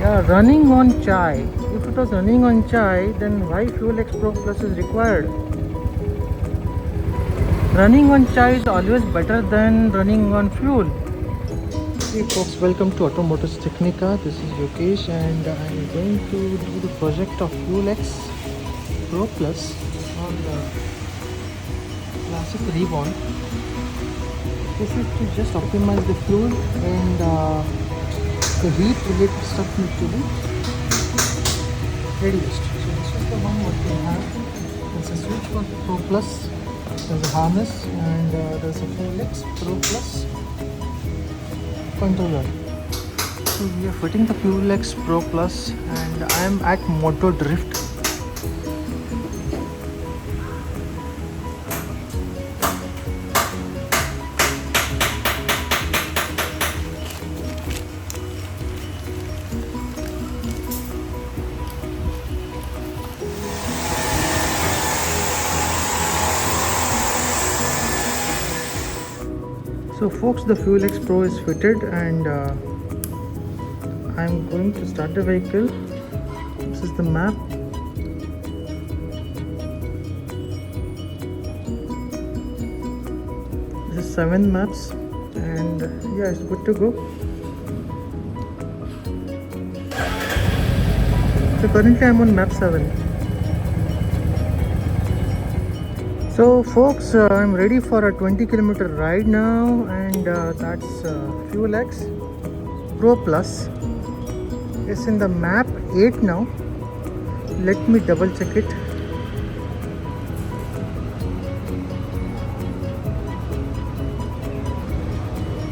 Running on chai. If it was running on chai, then why FuelX Pro Plus is required? Running on chai is always better than running on fuel. Hey folks, welcome to Automotive Technica. This is Yokesh and I'm going to do the project of FuelX Pro Plus on the classic Reborn. This is to just optimize the fuel and the heat related stuff need to be reduced. So this is the one what we have. There's a switch for Pro Plus, there's a harness, and there's a FuelX Pro Plus controller. So we are fitting the FuelX Pro Plus and I am at Moto Drift. So folks, the FuelX Pro is fitted and I'm going to start the vehicle. This is the map. This is 7 maps and yeah, it's good to go. So currently I'm on map 7. So folks, I'm ready for a 20-kilometer ride now, and that's FuelX Pro Plus. It's in the map 8 now. Let me double check it.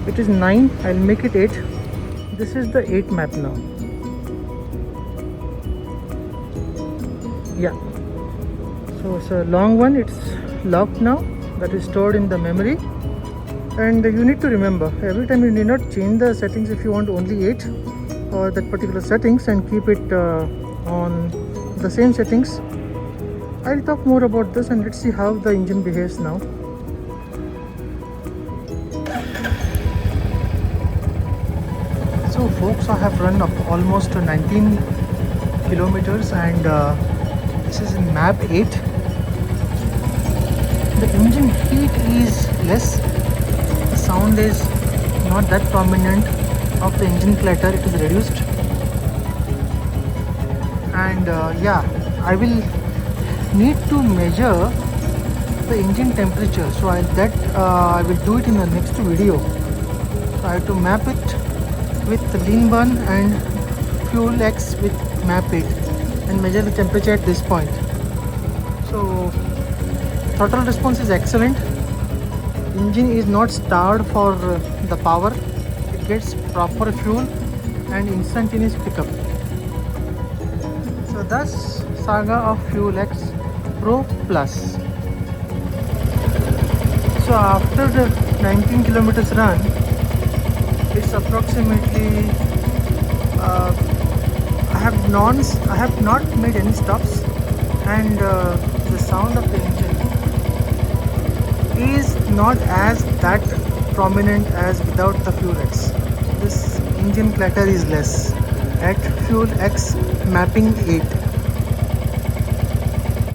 It is 9, I'll make it 8. This is the 8 map now. Yeah. So it's a long one, it's locked now, that is stored in the memory. And you need to remember, every time you need not change the settings if you want only 8 or that particular settings, and keep it on the same settings. I'll talk more about this and let's see how the engine behaves now. So folks, I have run up almost 19 kilometers and this is in map 8. The engine heat is less, the sound is not that prominent of the engine clatter, it is reduced. And yeah, I will need to measure the engine temperature, so I will do it in the next video. So I have to map it with the lean burn and FuelX with map 8 and measure the temperature at this point. So throttle response is excellent. Engine is not starved for the power. It gets proper fuel and instantaneous pickup. So thus saga of FuelX Pro Plus. So after the 19 kilometers run, it's approximately I have not made any stops, and the sound of the engine is not as that prominent as without the FuelX. This engine clatter is less at FuelX mapping 8.